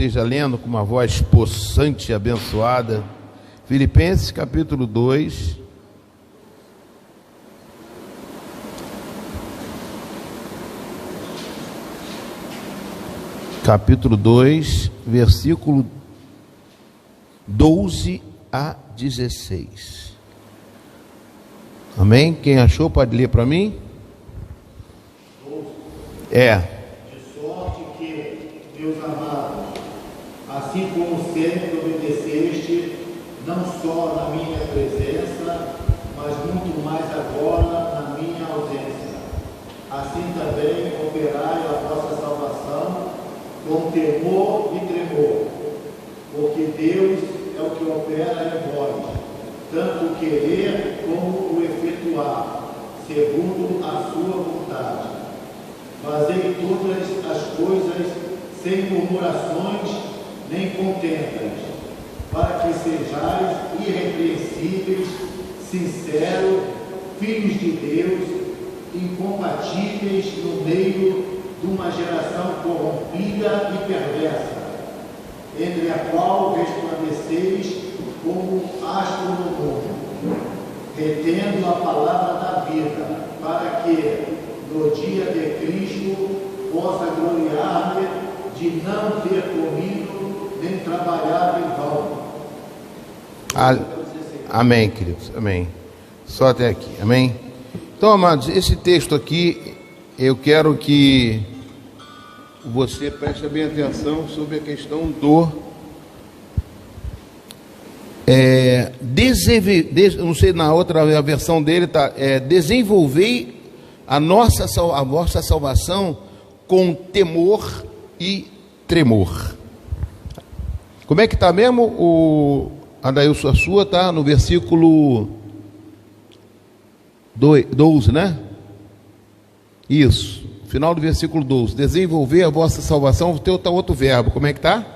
esteja lendo com uma voz possante e abençoada. Filipenses capítulo 2. Capítulo 2, versículo 12 a 16. Amém? Quem achou pode ler para mim? De sorte que, meus amados, assim como sempre obedeceste, não só na minha presença, mas muito mais agora na minha ausência. Assim também operai a vossa salvação com temor e tremor, porque Deus é o que opera em vós, tanto o querer como o efetuar, segundo a sua vontade. Fazei todas as coisas sem murmurações nem contendas, para que sejais irrepreensíveis, sinceros, filhos de Deus, incompatíveis no meio de uma geração corrompida e perversa, entre a qual resplandeceis como astro no mundo, retendo a palavra da vida, para que, no dia de Cristo, possa gloriar-me de não ter comido nem trabalhado em vão. Amém, queridos, amém. Só até aqui, amém? Então, amados, esse texto aqui, eu quero que você preste bem atenção sobre a questão do não sei, na outra versão dele está desenvolver a vossa salvação com temor e tremor. Como é que está mesmo? O Adailson, a sua está no versículo 12, né? Isso, final do versículo 12. Desenvolver a vossa salvação, o teu está outro verbo. Como é que está?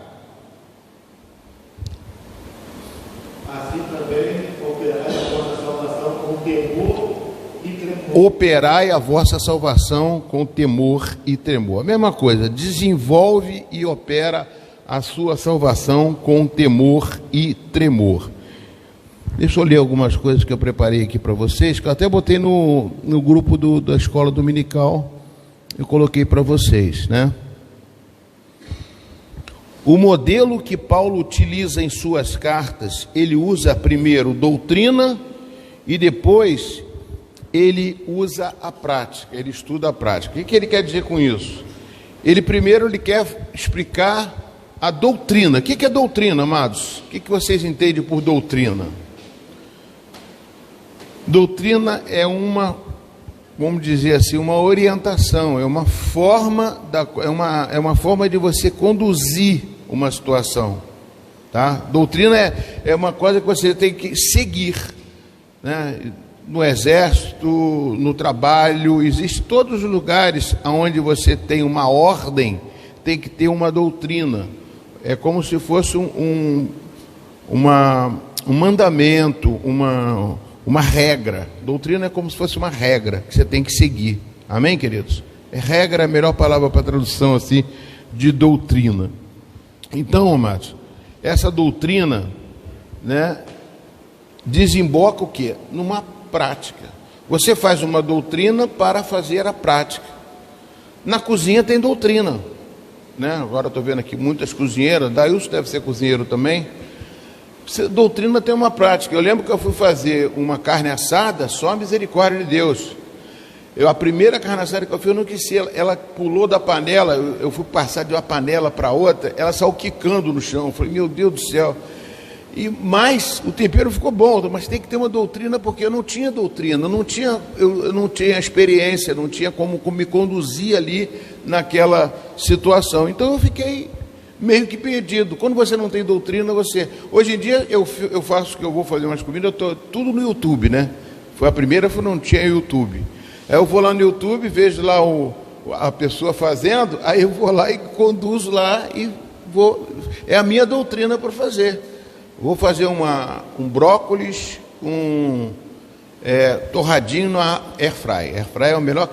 Assim também operai a vossa salvação com temor e tremor. Operai a vossa salvação com temor e tremor. A mesma coisa, desenvolve e opera a sua salvação com temor e tremor. Deixa eu ler algumas coisas que eu preparei aqui para vocês, que eu até botei no grupo da escola dominical, eu coloquei para vocês, né? O modelo que Paulo utiliza em suas cartas, ele usa primeiro doutrina e depois ele usa a prática, ele estuda a prática. O que ele quer dizer com isso? Ele quer explicar a doutrina. O que é doutrina, amados? O que vocês entendem por doutrina? Doutrina é uma, vamos dizer assim, uma orientação, é uma forma de você conduzir uma situação, tá? Doutrina é uma coisa que você tem que seguir, né? No exército, no trabalho, existe todos os lugares onde você tem uma ordem, tem que ter uma doutrina. É como se fosse um mandamento, uma regra. Doutrina é como se fosse uma regra que você tem que seguir. Amém, queridos? Regra é a melhor palavra para tradução assim de doutrina. Então, amados, essa doutrina, né, desemboca o quê? Numa prática. Você faz uma doutrina para fazer a prática. Na cozinha tem doutrina, né? Agora eu estou vendo aqui muitas cozinheiras, Daílson deve ser cozinheiro também. Doutrina tem uma prática. Eu lembro que eu fui fazer uma carne assada, só a misericórdia de Deus. A primeira carne assada que eu fiz, eu não quis ser, ela pulou da panela, eu fui passar de uma panela para outra, ela saiu quicando no chão. Eu falei, meu Deus do céu. Mas o tempero ficou bom, mas tem que ter uma doutrina, porque eu não tinha doutrina, eu não tinha experiência, não tinha como me conduzir ali naquela situação. Então eu fiquei meio que perdido. Quando você não tem doutrina, hoje em dia eu faço, que eu vou fazer umas comidas, eu estou tudo no YouTube, né? Foi a primeira, não tinha YouTube. Aí eu vou lá no YouTube, vejo lá a pessoa fazendo, aí eu vou lá e conduzo lá e vou. É a minha doutrina para fazer. Vou fazer um brócolis com torradinho na airfryer. Airfryer é o melhor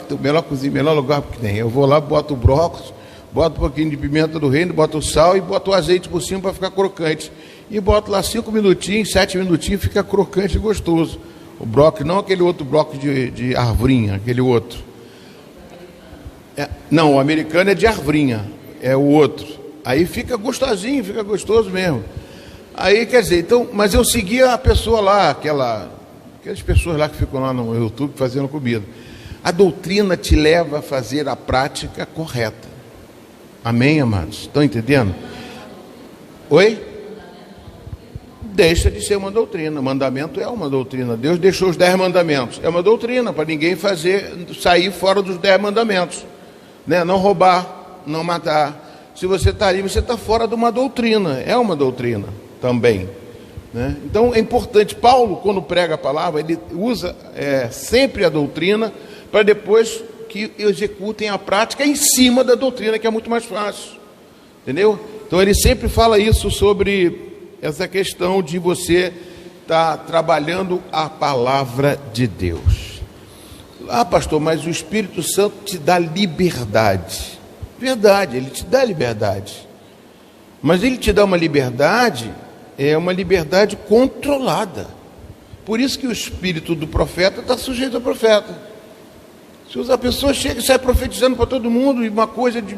cozinha, o melhor lugar que tem. Eu vou lá, boto o brócolis, bota um pouquinho de pimenta do reino, bota o sal e bota o azeite por cima para ficar crocante. E bota lá 5 minutinhos, 7 minutinhos, fica crocante e gostoso. O brócolis, não aquele outro brócolis de arvrinha, aquele outro. Não, o americano é de arvrinha, é o outro. Aí fica gostosinho, fica gostoso mesmo. Aí, quer dizer, então, mas eu seguia a pessoa lá, aquelas pessoas lá que ficam lá no YouTube fazendo comida. A doutrina te leva a fazer a prática correta. Amém, amados? Estão entendendo? Oi? Deixa de ser uma doutrina. Mandamento é uma doutrina. Deus deixou os 10 mandamentos. É uma doutrina para ninguém sair fora dos 10 mandamentos, né? Não roubar, não matar. Se você está ali, você está fora de uma doutrina. É uma doutrina também, né? Então é importante. Paulo, quando prega a palavra, ele usa sempre a doutrina para depois que executem a prática em cima da doutrina, que é muito mais fácil. Entendeu? Então ele sempre fala isso sobre essa questão de você estar trabalhando a palavra de Deus. Ah, pastor, mas o Espírito Santo te dá liberdade. Verdade, ele te dá liberdade. Mas ele te dá uma liberdade, é uma liberdade controlada. Por isso que o espírito do profeta está sujeito ao profeta. Se a pessoa chega e sai profetizando para todo mundo, e uma coisa de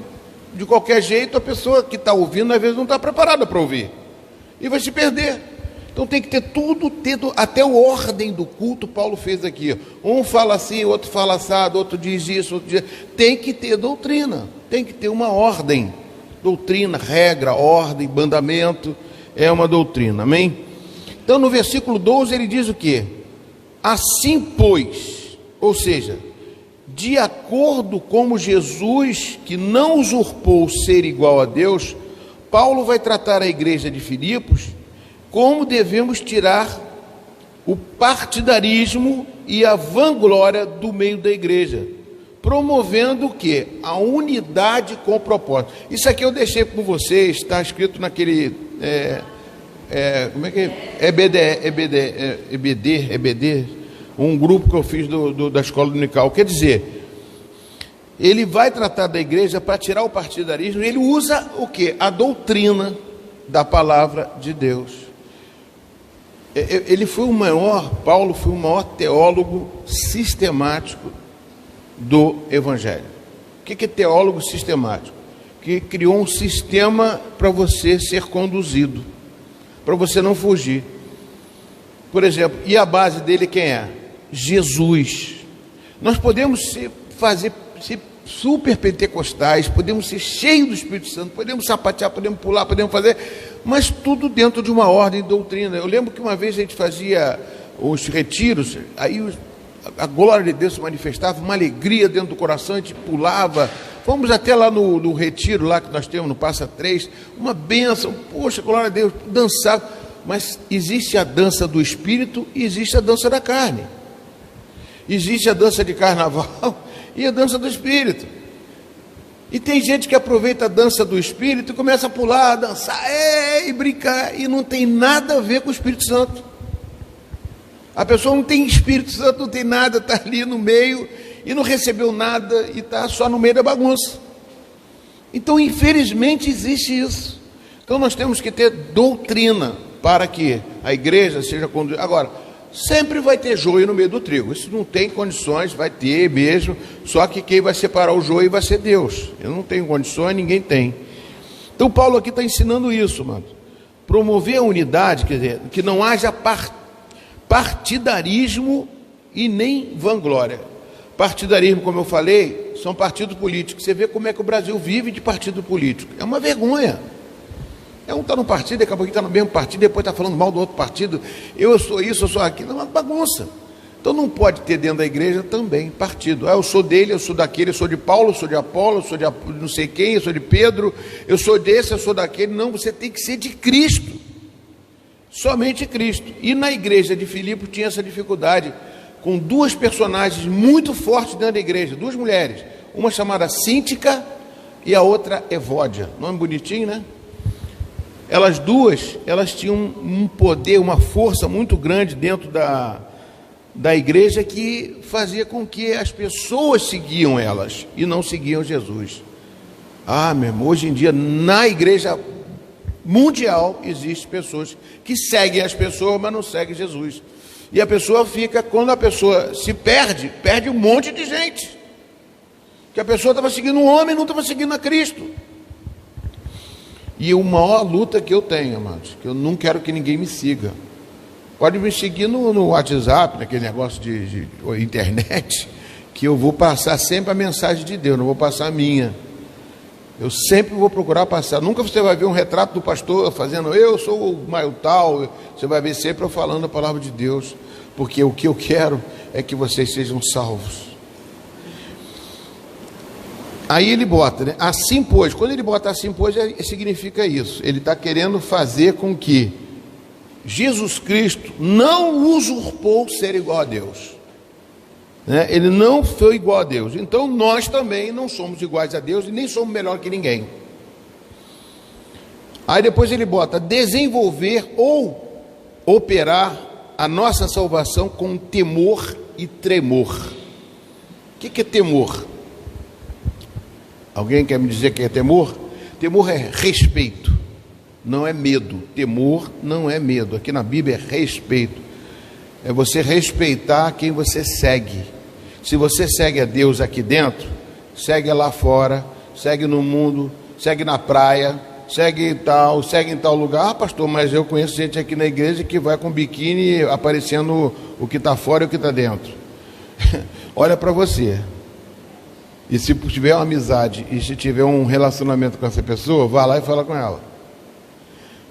qualquer jeito, a pessoa que está ouvindo, às vezes não está preparada para ouvir. E vai se perder. Então tem que ter tudo, até a ordem do culto. Paulo fez aqui, um fala assim, outro fala assado, outro diz isso, outro diz... Tem que ter doutrina, tem que ter uma ordem. Doutrina, regra, ordem, mandamento, é uma doutrina, amém? Então no versículo 12 ele diz o quê? Assim pois, ou seja, de acordo com Jesus, que não usurpou ser igual a Deus, Paulo vai tratar a igreja de Filipos como devemos tirar o partidarismo e a vanglória do meio da igreja, promovendo o quê? A unidade com o propósito. Isso aqui eu deixei com vocês, está escrito naquele, como é que é? EBD, um grupo que eu fiz da escola dominical. Quer dizer, ele vai tratar da igreja para tirar o partidarismo, ele usa o quê? A doutrina da palavra de Deus. Paulo foi o maior teólogo sistemático do Evangelho. O que é teólogo sistemático? Que criou um sistema para você ser conduzido, para você não fugir. Por exemplo, e a base dele quem é? Jesus. Nós podemos ser super pentecostais, podemos ser cheios do Espírito Santo, podemos sapatear, podemos pular, podemos fazer, mas tudo dentro de uma ordem de doutrina. Eu lembro que uma vez a gente fazia os retiros, aí a glória de Deus se manifestava, uma alegria dentro do coração, a gente pulava, fomos até lá no retiro lá que nós temos, no Passa 3, uma bênção, poxa, glória a Deus, dançava, mas existe a dança do Espírito e existe a dança da carne. Existe a dança de carnaval e a dança do Espírito. E tem gente que aproveita a dança do Espírito e começa a pular, a dançar, e brincar, e não tem nada a ver com o Espírito Santo. A pessoa não tem Espírito Santo, não tem nada, está ali no meio e não recebeu nada e está só no meio da bagunça. Então, infelizmente, existe isso. Então, nós temos que ter doutrina para que a igreja seja conduzida. Agora, sempre vai ter joio no meio do trigo. Isso não tem condições, vai ter mesmo. Só que quem vai separar o joio vai ser Deus. Eu não tenho condições, ninguém tem. Então, Paulo aqui está ensinando isso, mano. Promover a unidade, quer dizer, que não haja partidarismo e nem vanglória. Partidarismo, como eu falei, são partidos políticos. Você vê como é que o Brasil vive de partido político. É uma vergonha. Um está no partido, daqui a pouco está no mesmo partido, depois está falando mal do outro partido. Eu sou isso, eu sou aquilo. É uma bagunça. Então não pode ter dentro da igreja também partido. Eu sou dele, eu sou daquele, eu sou de Paulo, eu sou de Apolo, eu sou de não sei quem, eu sou de Pedro, eu sou desse, eu sou daquele. Não, você tem que ser de Cristo. Somente Cristo. E na igreja de Filipe tinha essa dificuldade, com duas personagens muito fortes dentro da igreja, duas mulheres, uma chamada Cíntica e a outra Evódia. Nome bonitinho, né? Elas duas, elas tinham um poder, uma força muito grande dentro da igreja, que fazia com que as pessoas seguiam elas e não seguiam Jesus. Ah, meu irmão, hoje em dia na igreja mundial existem pessoas que seguem as pessoas, mas não seguem Jesus. E a pessoa fica, quando a pessoa se perde, perde um monte de gente. Que a pessoa estava seguindo um homem e não estava seguindo a Cristo. E a maior luta que eu tenho, amados, que eu não quero que ninguém me siga. Pode me seguir no WhatsApp, naquele negócio de internet, que eu vou passar sempre a mensagem de Deus, não vou passar a minha. Eu sempre vou procurar passar. Nunca você vai ver um retrato do pastor fazendo, eu sou o Maio tal. Você vai ver sempre eu falando a palavra de Deus, porque o que eu quero é que vocês sejam salvos. Aí ele bota, né? Assim pois, quando ele bota assim pois, significa isso. Ele está querendo fazer com que Jesus Cristo não usurpou ser igual a Deus, né? Ele não foi igual a Deus. Então nós também não somos iguais a Deus e nem somos melhor que ninguém. Aí depois ele bota desenvolver ou operar a nossa salvação com temor e tremor. O que é temor? Alguém quer me dizer que é temor? Temor é respeito, não é medo. Temor não é medo. Aqui na Bíblia é respeito. É você respeitar quem você segue. Se você segue a Deus aqui dentro, segue lá fora, segue no mundo, segue na praia, segue em tal lugar. Ah, pastor, mas eu conheço gente aqui na igreja que vai com biquíni aparecendo o que está fora e o que está dentro. Olha para você. E se tiver uma amizade e se tiver um relacionamento com essa pessoa, vá lá e fala com ela.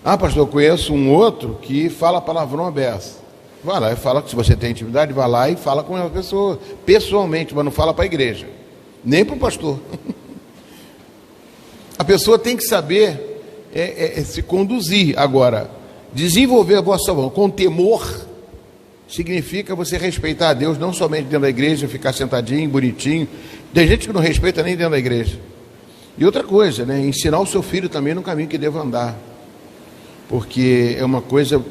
Ah, pastor, eu conheço um outro que fala palavrão aberto. Vá lá e fala, se você tem intimidade, vá lá e fala com a pessoa, pessoalmente, mas não fala para a igreja, nem para o pastor. A pessoa tem que saber se conduzir. Agora, desenvolver a vossa salvação com temor significa você respeitar a Deus, não somente dentro da igreja, ficar sentadinho, bonitinho. Tem gente que não respeita nem dentro da igreja. E outra coisa, né? Ensinar o seu filho também no caminho que deve andar. Porque é uma coisa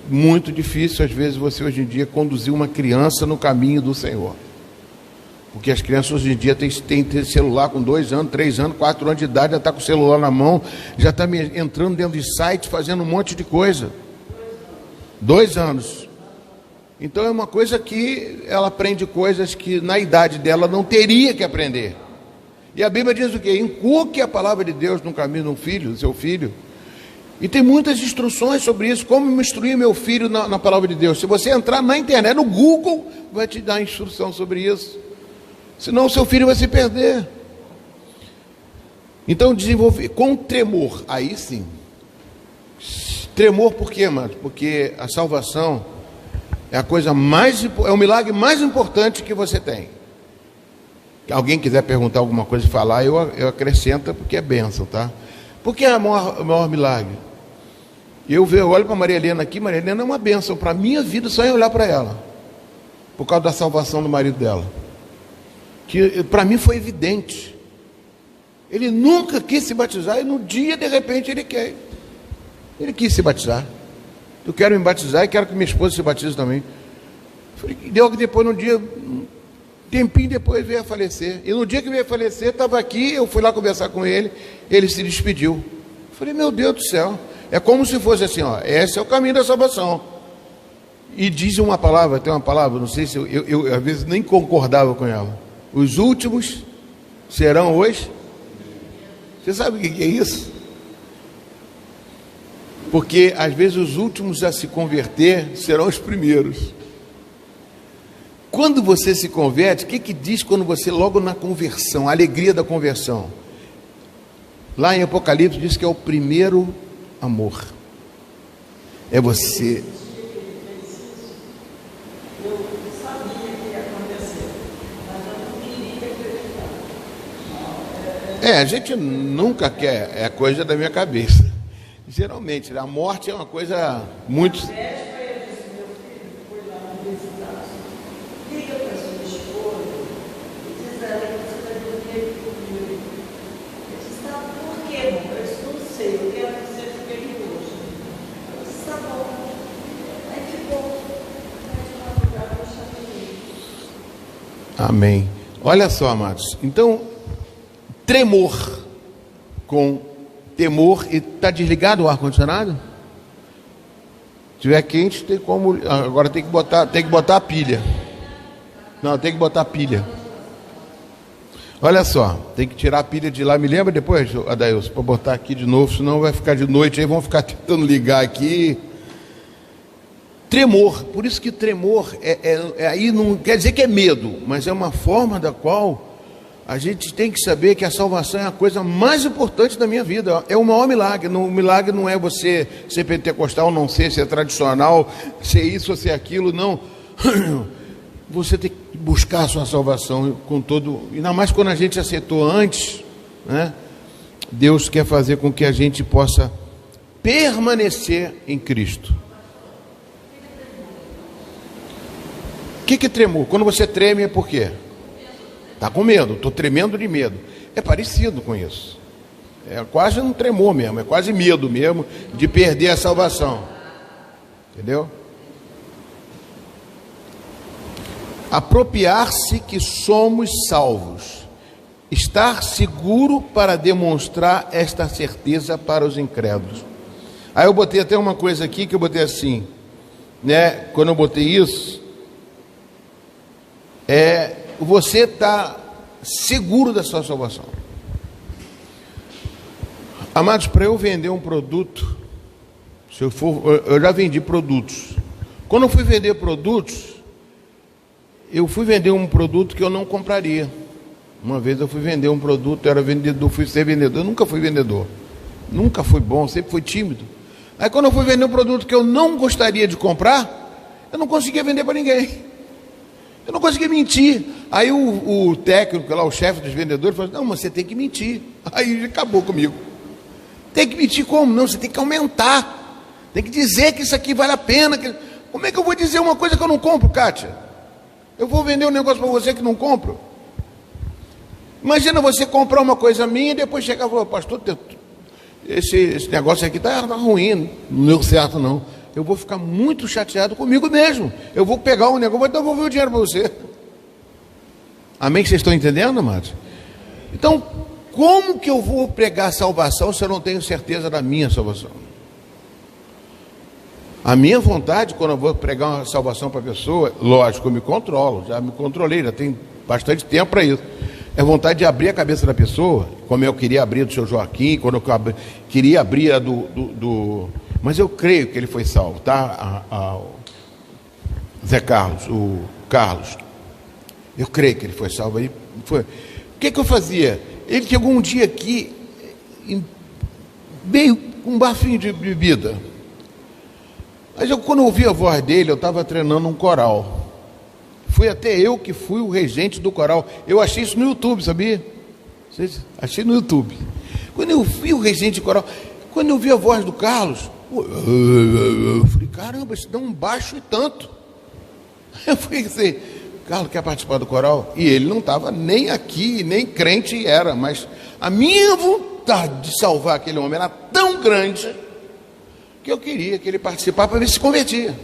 muito difícil, às vezes, você hoje em dia conduzir uma criança no caminho do Senhor. Porque as crianças hoje em dia têm celular com 2 anos, 3 anos, 4 anos de idade, já está com o celular na mão, já está entrando dentro de sites, fazendo um monte de coisa. 2 anos. Então é uma coisa que ela aprende coisas que na idade dela não teria que aprender. E a Bíblia diz o quê? Inculque a palavra de Deus no caminho do filho, do seu filho. E tem muitas instruções sobre isso, como instruir meu filho na palavra de Deus. Se você entrar na internet, no Google, vai te dar instrução sobre isso. Senão o seu filho vai se perder. Então desenvolver com tremor, aí sim. Tremor por quê, mano? Porque a salvação é a coisa mais, é o milagre mais importante que você tem. Se alguém quiser perguntar alguma coisa e falar, eu acrescento, porque é bênção, tá? Porque é o maior milagre. Eu olho para Maria Helena aqui, Maria Helena é uma bênção para a minha vida só em olhar para ela, por causa da salvação do marido dela, que para mim foi evidente. Ele nunca quis se batizar e no dia, de repente, ele quis se batizar. Eu quero me batizar e quero que minha esposa se batize também. Deu que depois, no dia, um tempinho depois, veio a falecer. E no dia que veio a falecer, estava aqui, eu fui lá conversar com ele, ele se despediu. Falei, meu Deus do céu, é como se fosse assim, ó, esse é o caminho da salvação. E diz uma palavra, tem uma palavra, não sei se eu às vezes nem concordava com ela. Os últimos serão os... Você sabe o que é isso? Porque às vezes os últimos a se converter serão os primeiros. Quando você se converte, o que diz quando você, logo na conversão, a alegria da conversão? Lá em Apocalipse diz que é o primeiro amor. É você. Eu sabia que ia acontecer, mas eu não queria acreditar. A gente nunca quer, é coisa da minha cabeça. Geralmente, a morte é uma coisa muito... Meu filho foi lá me visitar. Liga para sua esposa e diz a ela que você vai dormir comigo. Eu disse, tá, por quê, irmão? Eu disse, não sei, eu quero que você fique aqui hoje. Eu disse, tá bom. Aí ficou. Aí de madrugada eu chamei. Amém. Olha só, amados. Então, tremor. com temor. E está desligado o ar-condicionado? Se tiver quente, tem como. Agora tem que botar a pilha. Não, tem que botar a pilha. Olha só, tem que tirar a pilha de lá. Me lembra depois, Adailson, para botar aqui de novo, senão vai ficar de noite, aí vão ficar tentando ligar aqui. Tremor, por isso que tremor aí não quer dizer que é medo, mas é uma forma da qual a gente tem que saber que a salvação é a coisa mais importante da minha vida. É o maior milagre. O milagre não é você ser pentecostal, não ser tradicional, ser isso ou ser aquilo, não. Você tem que buscar a sua salvação com todo, ainda mais quando a gente aceitou antes, né? Deus quer fazer com que a gente possa permanecer em Cristo. O que é tremor? Quando você treme é por quê? Está com medo, estou tremendo de medo. É parecido com isso. É quase um tremor mesmo, é quase medo mesmo de perder a salvação. Entendeu? Apropriar-se que somos salvos. Estar seguro para demonstrar esta certeza para os incrédulos. Aí eu botei até uma coisa aqui que eu botei assim, né? Quando eu botei isso, você está seguro da sua salvação. Amados, para eu vender um produto, eu já vendi produtos. Quando eu fui vender produtos, eu fui vender um produto que eu não compraria. Uma vez eu fui vender um produto, eu era vendedor, fui ser vendedor. Eu nunca fui vendedor, nunca fui bom, sempre fui tímido. Aí quando eu fui vender um produto que eu não gostaria de comprar, eu não conseguia vender para ninguém. Eu não conseguia mentir. Aí o técnico lá, o chefe dos vendedores, falou: não, mas você tem que mentir. Aí acabou comigo. Tem que mentir como? Não, você tem que aumentar. Tem que dizer que isso aqui vale a pena. Como é que eu vou dizer uma coisa que eu não compro, Kátia? Eu vou vender um negócio para você que não compro? Imagina você comprar uma coisa minha e depois chegar e falar: pastor, esse negócio aqui está ruim, não deu certo não. Eu vou ficar muito chateado comigo mesmo. Eu vou pegar um negócio, vou devolver o dinheiro para você. Amém? Vocês estão entendendo, amados? Então, como que eu vou pregar salvação se eu não tenho certeza da minha salvação? A minha vontade, quando eu vou pregar uma salvação para a pessoa, lógico, eu me controlo, já me controlei, já tem bastante tempo para isso. É vontade de abrir a cabeça da pessoa, como eu queria abrir do seu Joaquim, quando eu queria abrir a Mas eu creio que ele foi salvo, tá? Zé Carlos, o Carlos. Eu creio que ele foi salvo. Aí foi. O que eu fazia? Ele chegou um dia aqui, meio com um bafinho de bebida. Mas quando eu ouvi a voz dele, eu estava treinando um coral. Fui até eu que fui o regente do coral. Eu achei isso no YouTube, sabia? Achei no YouTube. Quando eu vi o regente do coral, quando eu vi a voz do Carlos, eu falei: caramba, isso dá um baixo e tanto. Eu falei assim: Carlos, quer participar do coral? E ele não estava nem aqui, nem crente era, mas a minha vontade de salvar aquele homem era tão grande que eu queria que ele participasse para ver se convertia.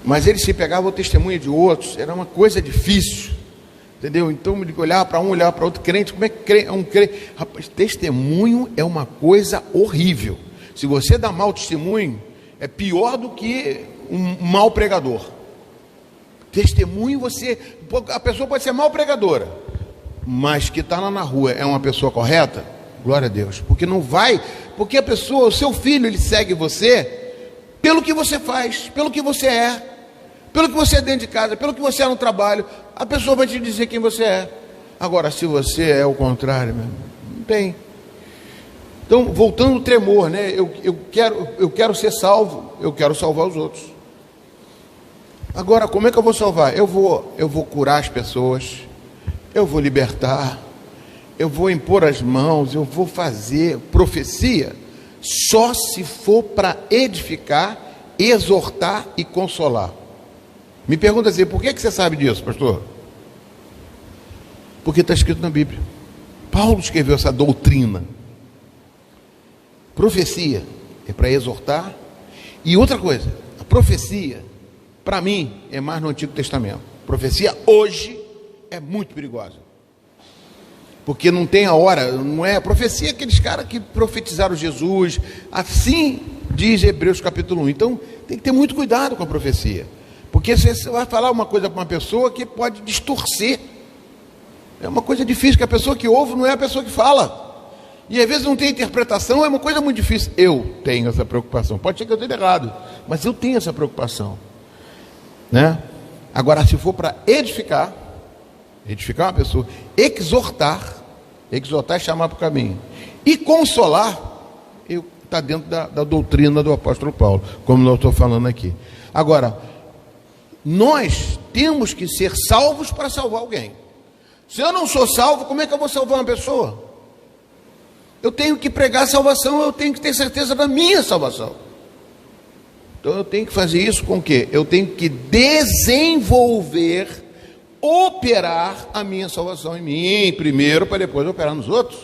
Mas ele se pegava o testemunho de outros, era uma coisa difícil, entendeu? Então ele olhava para um, olhava para outro. Crente, como é que é um crente? Rapaz, testemunho é uma coisa horrível. Se você dá mau testemunho, é pior do que um mau pregador. Testemunho, a pessoa pode ser mau pregadora, mas que está lá na rua é uma pessoa correta, glória a Deus. Porque não vai, porque a pessoa, o seu filho, ele segue você pelo que você faz, pelo que você é, pelo que você é dentro de casa, pelo que você é no trabalho. A pessoa vai te dizer quem você é. Agora, se você é o contrário, não tem. Então, voltando ao tremor, né? Eu quero ser salvo, eu quero salvar os outros. Agora, como é que eu vou salvar? Eu vou curar as pessoas, eu vou libertar, eu vou impor as mãos, eu vou fazer profecia, só se for para edificar, exortar e consolar. Me pergunta assim: por que você sabe disso, pastor? Porque está escrito na Bíblia. Paulo escreveu essa doutrina. Profecia é para exortar. E outra coisa, a profecia, para mim, é mais no Antigo Testamento. Profecia hoje é muito perigosa. porque não tem a hora, não é profecia, aqueles caras que profetizaram Jesus, assim diz Hebreus capítulo 1. Então tem que ter muito cuidado com a profecia, porque você vai falar uma coisa para uma pessoa que pode distorcer. É uma coisa difícil, que a pessoa que ouve não é a pessoa que fala, e às vezes não tem interpretação, é uma coisa muito difícil. Eu tenho essa preocupação, pode ser que eu esteja errado, mas eu tenho essa preocupação, né? Agora, se for para edificar uma pessoa, exortar é chamar para o caminho, e consolar, está dentro da doutrina do apóstolo Paulo, como eu estou falando aqui. Agora, nós temos que ser salvos para salvar alguém. Se eu não sou salvo, como é que eu vou salvar uma pessoa? Eu tenho que pregar a salvação, eu tenho que ter certeza da minha salvação. Então eu tenho que fazer isso com o quê? Eu tenho que desenvolver, operar a minha salvação em mim primeiro, para depois operar nos outros.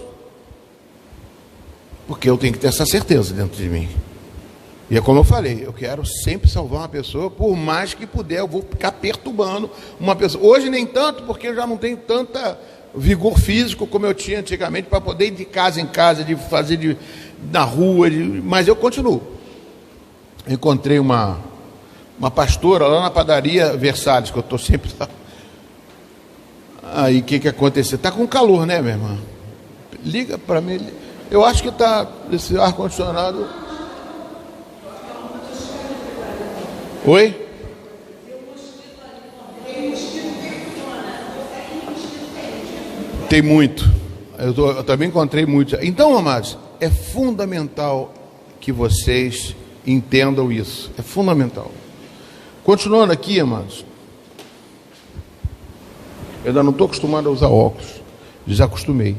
Porque eu tenho que ter essa certeza dentro de mim. E é como eu falei, eu quero sempre salvar uma pessoa, por mais que puder, eu vou ficar perturbando uma pessoa. Hoje nem tanto, porque eu já não tenho tanta vigor físico como eu tinha antigamente, para poder ir de casa em casa, de fazer na rua, mas eu continuo. Encontrei uma pastora lá na padaria Versalhes, que eu estou sempre lá. Aí o que aconteceu? Está com calor, né, minha irmã? Liga para mim. Eu acho que está esse ar-condicionado. Oi? Tem muito. Eu também encontrei muito. Então, amados, é fundamental que vocês entendam isso. É fundamental. Continuando aqui, amados. Eu ainda não estou acostumado a usar óculos. Desacostumei.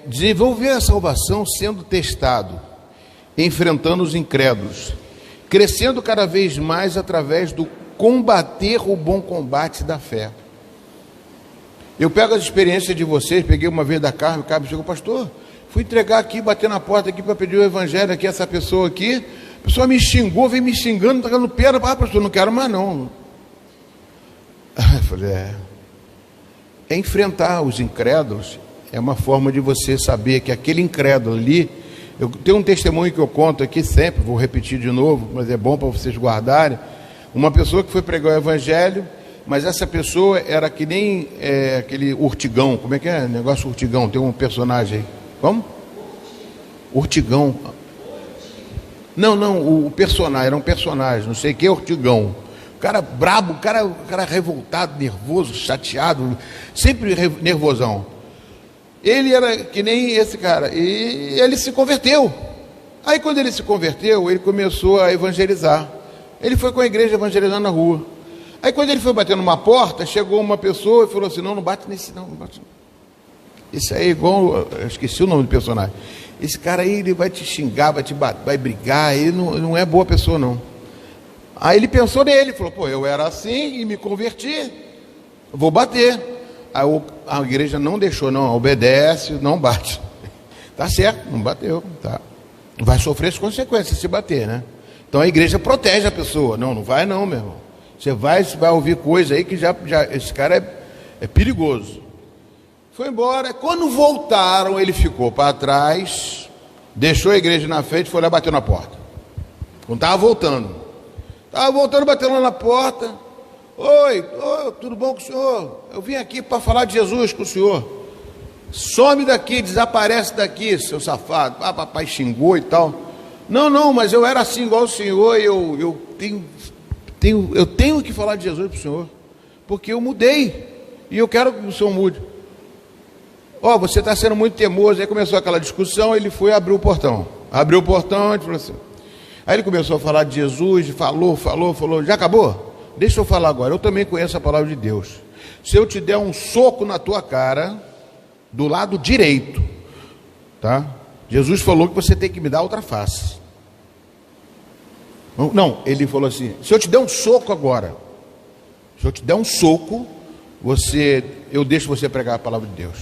Desenvolver a salvação sendo testado, enfrentando os incrédulos, crescendo cada vez mais através do combater o bom combate da fé. Eu pego as experiências de vocês, peguei uma vez da Carmen, o Carmen chegou, pastor, fui entregar aqui, bater na porta aqui para pedir o evangelho aqui, essa pessoa aqui, a pessoa me xingou, veio me xingando, tacando pedra, pastor, não quero mais não. Eu falei, enfrentar os incrédulos é uma forma de você saber que aquele incrédulo ali, eu tenho um testemunho que eu conto aqui sempre, vou repetir de novo, mas é bom para vocês guardarem. Uma pessoa que foi pregar o evangelho, mas essa pessoa era que nem aquele Urtigão. Como é que é? Negócio Urtigão, tem um personagem aí. Como? Urtigão. Não, o personagem, era um personagem, não sei o que, Urtigão. O cara brabo, o cara revoltado, nervoso, chateado, sempre nervosão. Ele era que nem esse cara, e ele se converteu. Aí quando ele se converteu, ele começou a evangelizar. Ele foi com a igreja evangelizando na rua. Aí quando ele foi bater numa porta, chegou uma pessoa e falou assim, não bate nesse não, bate. Esse aí é igual, eu esqueci o nome do personagem. Esse cara aí, ele vai te xingar, vai te bater, vai brigar, ele não é boa pessoa não. Aí ele pensou nele, falou, pô, eu era assim e me converti, vou bater. Aí a igreja não deixou, não, obedece, não bate. Tá certo, não bateu, tá. Vai sofrer as consequências se bater, né? Então a igreja protege a pessoa. Não vai não, meu irmão. Você vai ouvir coisa aí que já esse cara é perigoso. Foi embora. Quando voltaram, ele ficou para trás, deixou a igreja na frente, foi lá e bateu na porta. Quando estava voltando, bateu lá na porta. Oi, tudo bom com o senhor? Eu vim aqui para falar de Jesus com o senhor. Some daqui, desaparece daqui, seu safado. Papai xingou e tal. Não, mas eu era assim igual o senhor, e eu tenho que falar de Jesus para o senhor, porque eu mudei, e eu quero que o senhor mude. Você está sendo muito teimoso. Aí começou aquela discussão, ele foi abrir o portão. Abriu o portão, ele falou assim. Aí ele começou a falar de Jesus, falou, já acabou? Deixa eu falar agora, eu também conheço a palavra de Deus. Se eu te der um soco na tua cara, do lado direito, tá? Jesus falou que você tem que me dar outra face. Não, ele falou assim, se eu te der um soco agora, eu deixo você pregar a palavra de Deus.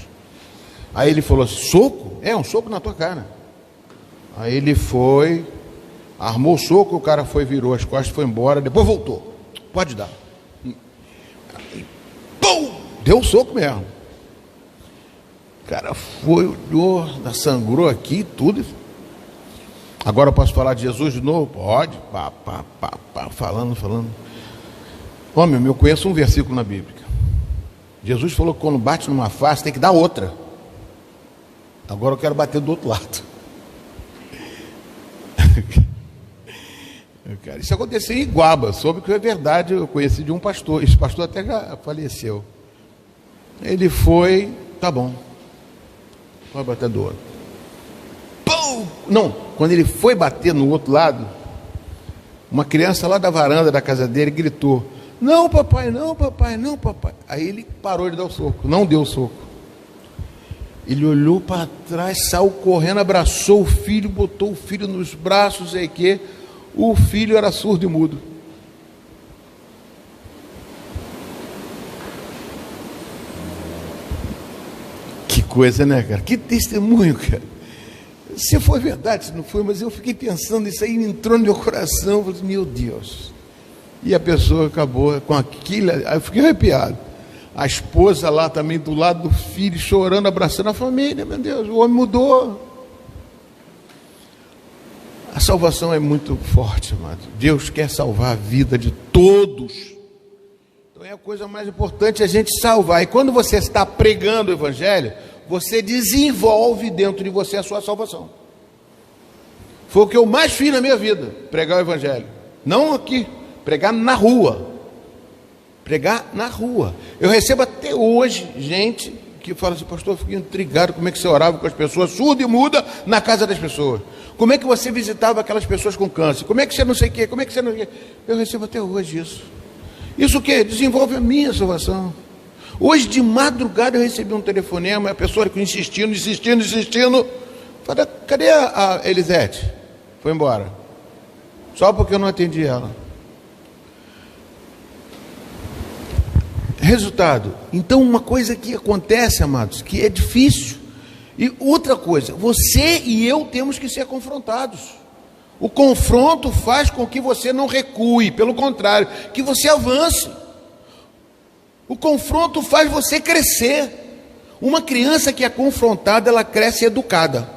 Aí ele falou assim, soco? Um soco na tua cara. Aí ele foi, armou o soco, o cara virou as costas, foi embora, depois voltou. Pode dar. Pum! Deu um soco mesmo. cara foi, olhou, sangrou aqui, tudo. Agora eu posso falar de Jesus de novo? Pode, falando. Homem, eu conheço um versículo na Bíblia. Jesus falou que quando bate numa face tem que dar outra. Agora eu quero bater do outro lado. Cara, isso aconteceu em Iguaba, soube que é verdade, eu conheci de um pastor, esse pastor até já faleceu. Ele foi, tá bom, pode bater do outro. Pum! Não, quando ele foi bater no outro lado, uma criança lá da varanda da casa dele gritou: não papai, não papai, não papai. Aí ele parou de dar o soco, não deu o soco. Ele olhou para trás, saiu correndo, abraçou o filho, botou o filho nos braços, sei que o filho era surdo e mudo. Que coisa, né, cara? Que testemunho, cara. Se foi verdade, se não foi, mas eu fiquei pensando, isso aí entrou no meu coração, eu falei, meu Deus. E a pessoa acabou com aquilo, aí eu fiquei arrepiado. A esposa lá também do lado do filho, chorando, abraçando a família, meu Deus, o homem mudou. A salvação é muito forte, amado. Deus quer salvar a vida de todos. Então é a coisa mais importante a gente salvar. E quando você está pregando o Evangelho, você desenvolve dentro de você a sua salvação. Foi o que eu mais fiz na minha vida, pregar o Evangelho. Não aqui, pregar na rua. Pregar na rua. Eu recebo até hoje gente que fala assim: pastor, eu fiquei intrigado como é que você orava com as pessoas surda e muda na casa das pessoas. Como é que você visitava aquelas pessoas com câncer? Como é que você não sei o quê? Como é que você não sei o quê? Eu recebo até hoje isso. Isso o quê? Desenvolve a minha salvação. Hoje de madrugada eu recebi um telefonema, a pessoa insistindo. Falei: cadê a Elisete? Foi embora. Só porque eu não atendi ela. Resultado. Então uma coisa que acontece, amados, que é difícil. E outra coisa, você e eu temos que ser confrontados. O confronto faz com que você não recue, pelo contrário, que você avance. O confronto faz você crescer. Uma criança que é confrontada, ela cresce educada.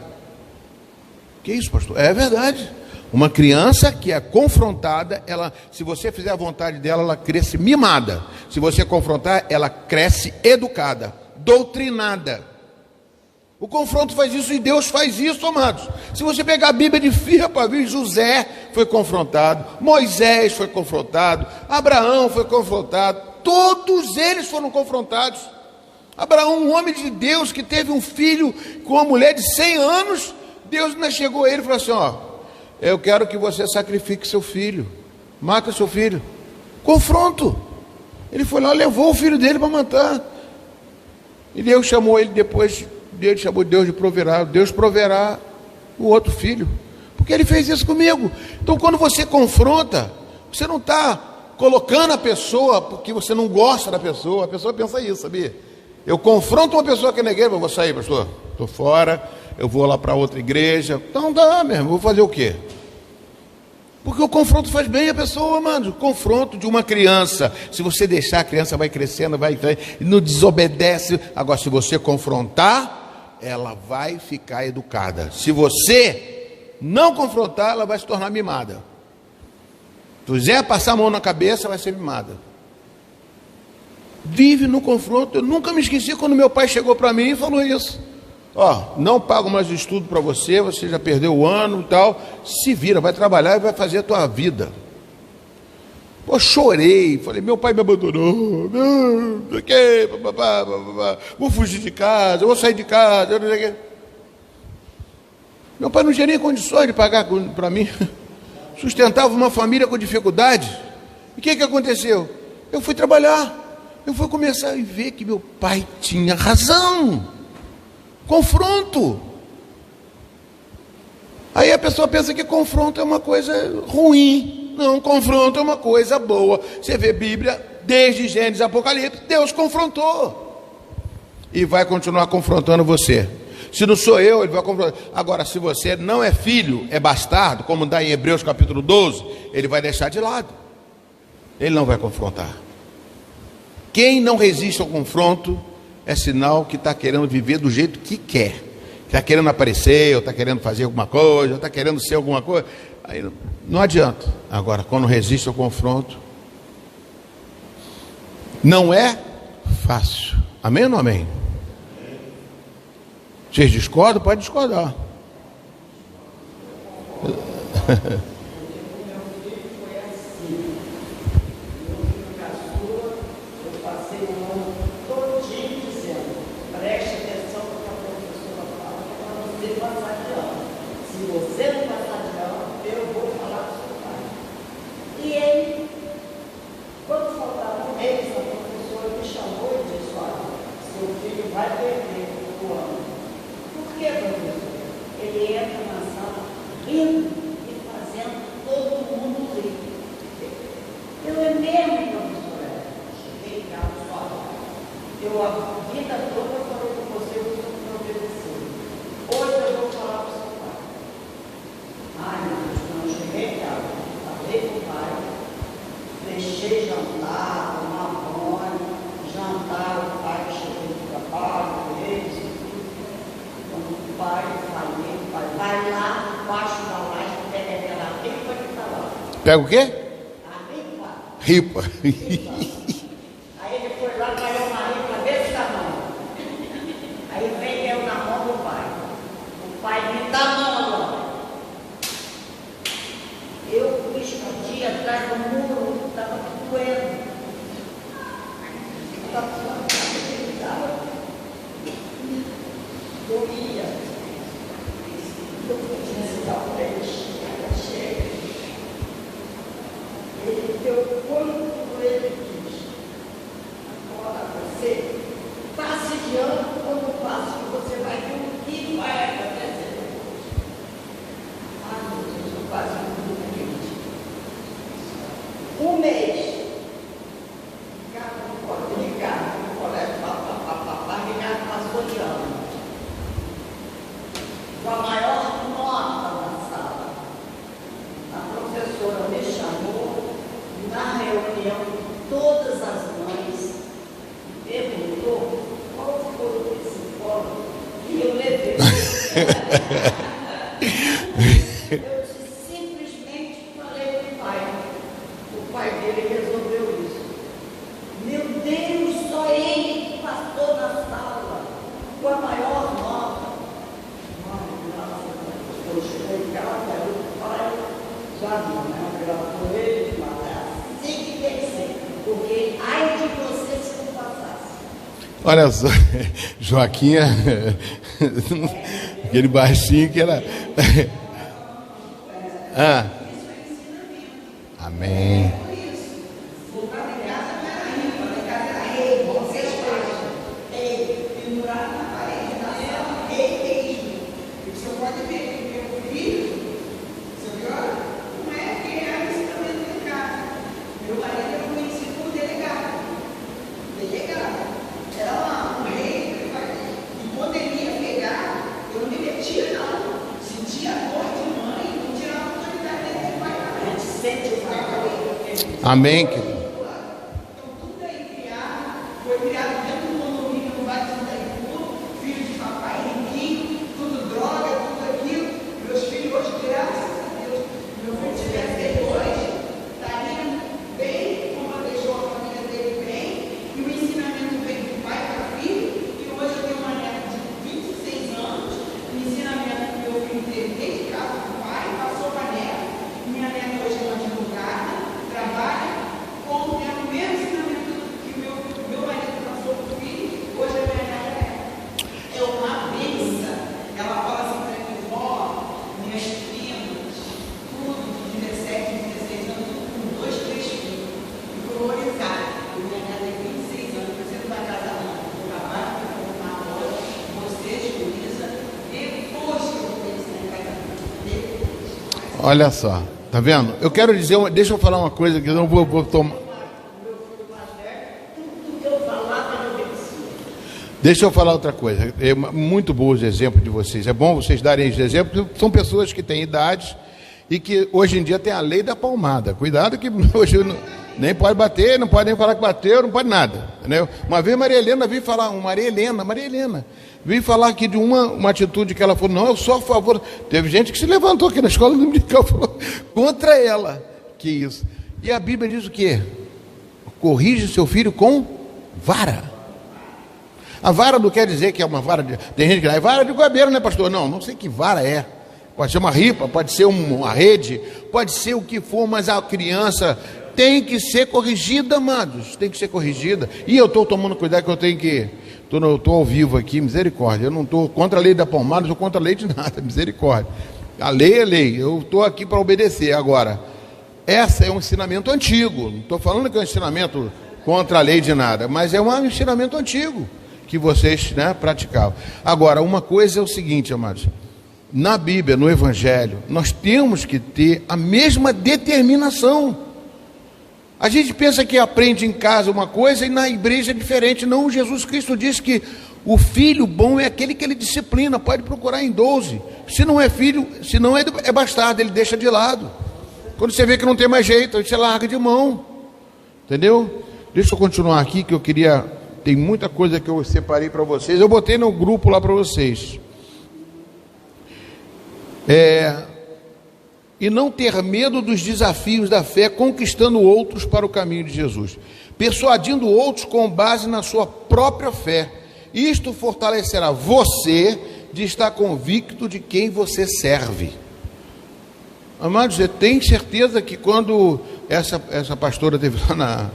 Que isso, pastor? É verdade. Uma criança que é confrontada, ela, se você fizer a vontade dela, ela cresce mimada. Se você confrontar, ela cresce educada, doutrinada. O confronto faz isso e Deus faz isso, amados. Se você pegar a Bíblia de fio para ver, José foi confrontado, Moisés foi confrontado, Abraão foi confrontado, todos eles foram confrontados. Abraão, um homem de Deus que teve um filho com uma mulher de 100 anos, Deus ainda chegou a ele e falou assim: ó, eu quero que você sacrifique seu filho, mata seu filho. Confronto. Ele foi lá, levou o filho dele para matar. E Deus chamou ele depois, Deus chamou Deus de proverá. Deus proverá o outro filho, porque ele fez isso comigo. Então quando você confronta, você não está colocando a pessoa porque você não gosta da pessoa. A pessoa pensa isso, sabia? Eu confronto uma pessoa aqui na igreja, eu vou sair, pastor, estou fora, eu vou lá para outra igreja. Então dá mesmo, vou fazer o quê? Porque o confronto faz bem a pessoa, mano. O confronto de uma criança, se você deixar, a criança vai crescendo, vai não desobedece. Agora, se você confrontar, ela vai ficar educada. Se você não confrontar, ela vai se tornar mimada. Se quiser passar a mão na cabeça, vai ser mimada. Vive no confronto. Eu nunca me esqueci quando meu pai chegou para mim e falou isso. Ó, não pago mais o estudo para você, você já perdeu o ano e tal, se vira, vai trabalhar e vai fazer a tua vida. Pô, chorei, falei, meu pai me abandonou, vou fugir de casa, vou sair de casa, não sei o quê. Meu pai não tinha nem condições de pagar para mim, sustentava uma família com dificuldade. E o que aconteceu? Eu fui trabalhar, eu fui começar a ver que meu pai tinha razão. Confronto. Aí a pessoa pensa que confronto é uma coisa ruim. Não, confronto é uma coisa boa. Você vê Bíblia, desde Gênesis a Apocalipse, Deus confrontou. E vai continuar confrontando você. Se não sou eu, ele vai confrontar. Agora, se você não é filho, é bastardo, como dá em Hebreus capítulo 12, ele vai deixar de lado. Ele não vai confrontar. Quem não resiste ao confronto é sinal que está querendo viver do jeito que quer. Está querendo aparecer, ou está querendo fazer alguma coisa, ou está querendo ser alguma coisa. Aí não adianta. Agora, quando resiste ao confronto, não é fácil. Amém ou não amém? Vocês discordam? Pode discordar. Pega o quê? A ripa. Ripa. Aí ele foi lá, caiu uma ripa desse tamanho. Aí vem eu na mão do pai. O pai me dá a mão agora. Eu fui escondir atrás do muro, estava doendo. Doía. Eu fui visitar o peixe. Ele deu quanto ele quis. Agora você passe de ano como passo que você vai ver o que vai acontecer depois. Ah, meu Deus, eu quase não acredito. Um mês. Ligado no colégio, Ricardo passou de ano. Com a maior nota na sala. A professora me chamou na reunião de todas as mães e perguntou qual foi o psicólogo que eu levei. Eu simplesmente falei com o pai. O pai dele resolveu isso. Meu Deus, só ele que passou na sala com a maior nota. Eu cheguei em casa, o pai já não, né? Gravou ele, mas assim que tem que ser, porque ai de você se não passasse. Olha só, Joaquinha, aquele baixinho que era. Ah. Amém. Amém, querido. Então, tudo aí criado, foi criado dentro do condomínio, no Vale do Itaipu, filho de papai riquinho, tudo droga, tudo aquilo. Meus filhos hoje, graças a Deus, meu filho tivesse hoje, estaria bem, como ela deixou a família dele bem, e o ensinamento veio do pai para filho, e hoje eu tenho uma neta de 26 anos, o ensinamento que meu filho teve desde casa do pai, passou para a neta, minha neta hoje é uma advogada, trabalha com o mesmo ensinamento que meu marido passou para o filho, hoje a minha neta é uma benção. Ela fala assim para mim, vó, minhas primas, tudo de 17, 16 anos, tudo com 2, 3 filhos, e priorizar. Minha neta tem 26 anos, você não vai casar não, eu trabalho, eu vou na loja, você, Julissa, depois que eu vou ensinar em casamento, depois. Olha só. Tá vendo? Eu quero dizer, deixa eu falar uma coisa que eu não vou tomar. Deixa eu falar outra coisa. É muito bom os exemplos de vocês. É bom vocês darem esses exemplos. São pessoas que têm idade e que hoje em dia tem a lei da palmada. Cuidado que hoje Nem pode bater, não pode nem falar que bateu, não pode nada. Entendeu? Uma vez Maria Helena veio falar, Maria Helena, veio falar aqui de uma atitude que ela falou, não, eu sou a favor. Teve gente que se levantou aqui na escola dominical e falou contra ela. Que isso? E a Bíblia diz o quê? Corrige seu filho com vara. A vara não quer dizer que é uma vara de... Tem gente que diz, é vara de goiabeiro, né, pastor? Não sei que vara é. Pode ser uma ripa, pode ser uma rede, pode ser o que for, mas a criança tem que ser corrigida, amados. Tem que ser corrigida. E eu estou tomando cuidado que eu tenho que... Estou ao vivo aqui, misericórdia. Eu não estou contra a lei da palmada, não sou contra a lei de nada, misericórdia. A lei é lei, eu estou aqui para obedecer. Agora, esse é um ensinamento antigo. Não estou falando que é um ensinamento contra a lei de nada, mas é um ensinamento antigo que vocês, né, praticavam. Agora, uma coisa é o seguinte, amados. Na Bíblia, no Evangelho, nós temos que ter a mesma determinação. A gente pensa que aprende em casa uma coisa e na igreja é diferente. Não, Jesus Cristo disse que o filho bom é aquele que ele disciplina. Pode procurar em 12. Se não é filho, se não é bastardo, ele deixa de lado. Quando você vê que não tem mais jeito, você larga de mão. Entendeu? Deixa eu continuar aqui, que eu queria... Tem muita coisa que eu separei para vocês. Eu botei no grupo lá para vocês. E não ter medo dos desafios da fé, conquistando outros para o caminho de Jesus, persuadindo outros com base na sua própria fé. Isto fortalecerá você de estar convicto de quem você serve. Amados, você tem certeza que quando essa pastora esteve lá